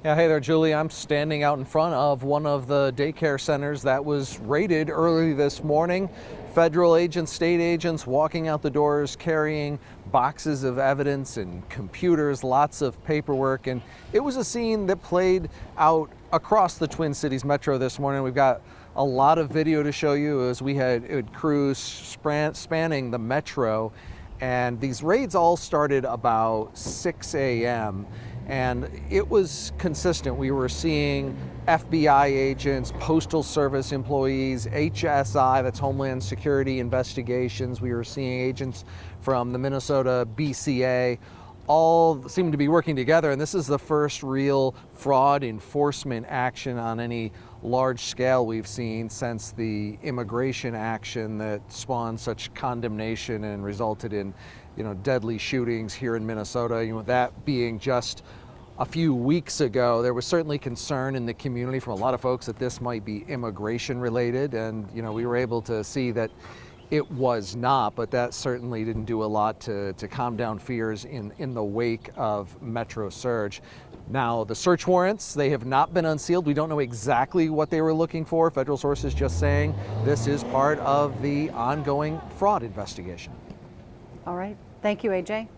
Yeah, hey there, Julie. I'm standing out in front of one of the daycare centers that was raided early this morning. Federal agents, state agents walking out the doors carrying boxes of evidence and computers, lots of paperwork. And it was a scene that played out across the Twin Cities metro this morning. We've got a lot of video to show you as we had crews spanning the metro. And these raids all started about 6 a.m. And it was consistent. We were seeing FBI agents, Postal Service employees, HSI, that's Homeland Security Investigations. We were seeing agents from the Minnesota BCA, all seem to be working together. And this is the first real fraud enforcement action on any large scale we've seen since the immigration action that spawned such condemnation and resulted in, deadly shootings here in Minnesota. That being just a few weeks ago, there was certainly concern in the community from a lot of folks that this might be immigration related. And, we were able to see that it was not, but that certainly didn't do a lot to calm down fears in the wake of Metro surge. Now, the search warrants, they have not been unsealed. We don't know exactly what they were looking for. Federal sources just saying this is part of the ongoing fraud investigation. All right. Thank you, AJ.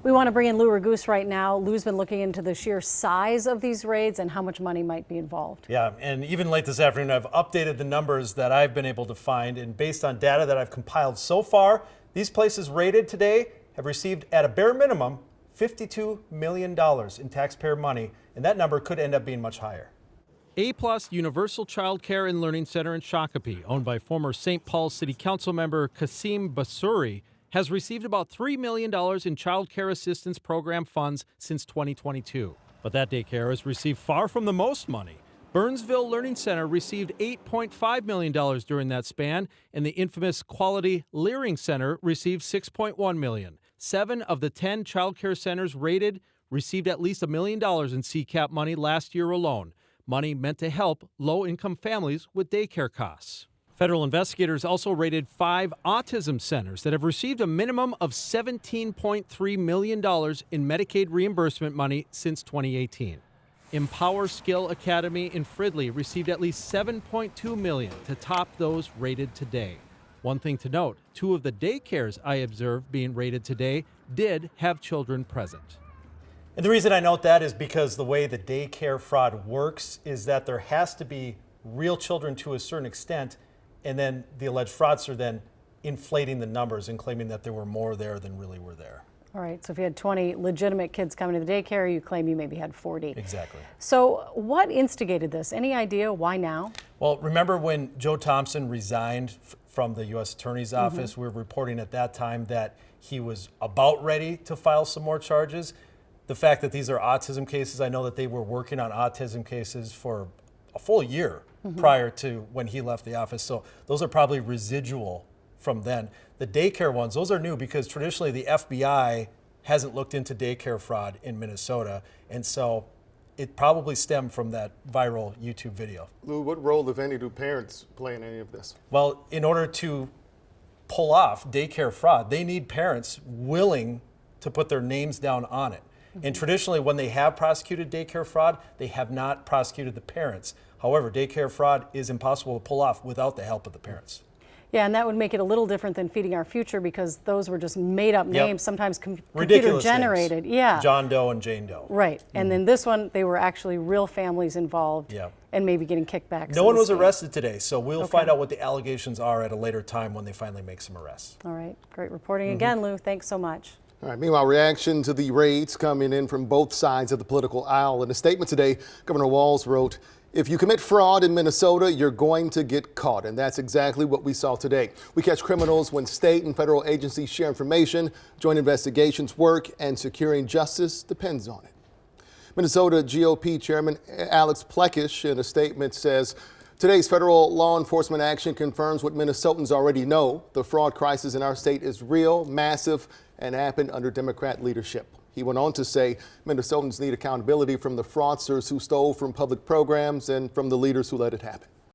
We want to bring in Lou Raguse right now. Lou's been looking into the sheer size of these raids and how much money might be involved. Yeah, and even late this afternoon, I've updated the numbers that I've been able to find. And based on data that I've compiled so far, these places raided today have received, at a bare minimum, $52 million in taxpayer money. And that number could end up being much higher. A-Plus Universal Child Care and Learning Center in Shakopee, owned by former St. Paul City Council member Kasim Basuri, has received about $3 million in child care assistance program funds since 2022. But that daycare has received far from the most money. Burnsville Learning Center received $8.5 million during that span, and the infamous Quality Learning Center received $6.1 million. 7 of the 10 child care centers raided received at least $1 million in CCAP money last year alone, money meant to help low-income families with daycare costs. Federal investigators also raided 5 autism centers that have received a minimum of $17.3 million in Medicaid reimbursement money since 2018. Empower Skill Academy in Fridley received at least $7.2 million to top those raided today. One thing to note, 2 of the daycares I observed being raided today did have children present. And the reason I note that is because the way the daycare fraud works is that there has to be real children to a certain extent, and then the alleged fraudster then inflating the numbers and claiming that there were more there than really were there. All right, so if you had 20 legitimate kids coming to the daycare, you claim you maybe had 40. Exactly. So what instigated this? Any idea why now? Well, remember when Joe Thompson resigned from the U.S. Attorney's Office? We were reporting at that time that he was about ready to file some more charges. The fact that these are autism cases, I know that they were working on autism cases for a full year prior to when he left the office. So those are probably residual from then. The daycare ones, those are new because traditionally the FBI hasn't looked into daycare fraud in Minnesota. And so it probably stemmed from that viral YouTube video. Lou, what role, if any, do parents play in any of this? Well, in order to pull off daycare fraud, they need parents willing to put their names down on it. And traditionally, when they have prosecuted daycare fraud, they have not prosecuted the parents. However, daycare fraud is impossible to pull off without the help of the parents. Yeah, and that would make it a little different than Feeding Our Future because those were just made up names, sometimes computer generated. Names. Yeah. John Doe and Jane Doe. Right. And then this one, they were actually real families involved and maybe getting kickbacks. No one was arrested today, so we'll find out what the allegations are at a later time when they finally make some arrests. All right. Great reporting again, Lou. Thanks so much. All right, meanwhile, reaction to the raids coming in from both sides of the political aisle. In a statement today, Governor Walz wrote, "If you commit fraud in Minnesota, you're going to get caught." And that's exactly what we saw today. We catch criminals when state and federal agencies share information, joint investigations work, and securing justice depends on it. Minnesota GOP Chairman Alex Plekish in a statement says, "Today's federal law enforcement action confirms what Minnesotans already know. The fraud crisis in our state is real, massive, and happened under Democrat leadership." He went on to say Minnesotans need accountability from the fraudsters who stole from public programs and from the leaders who let it happen.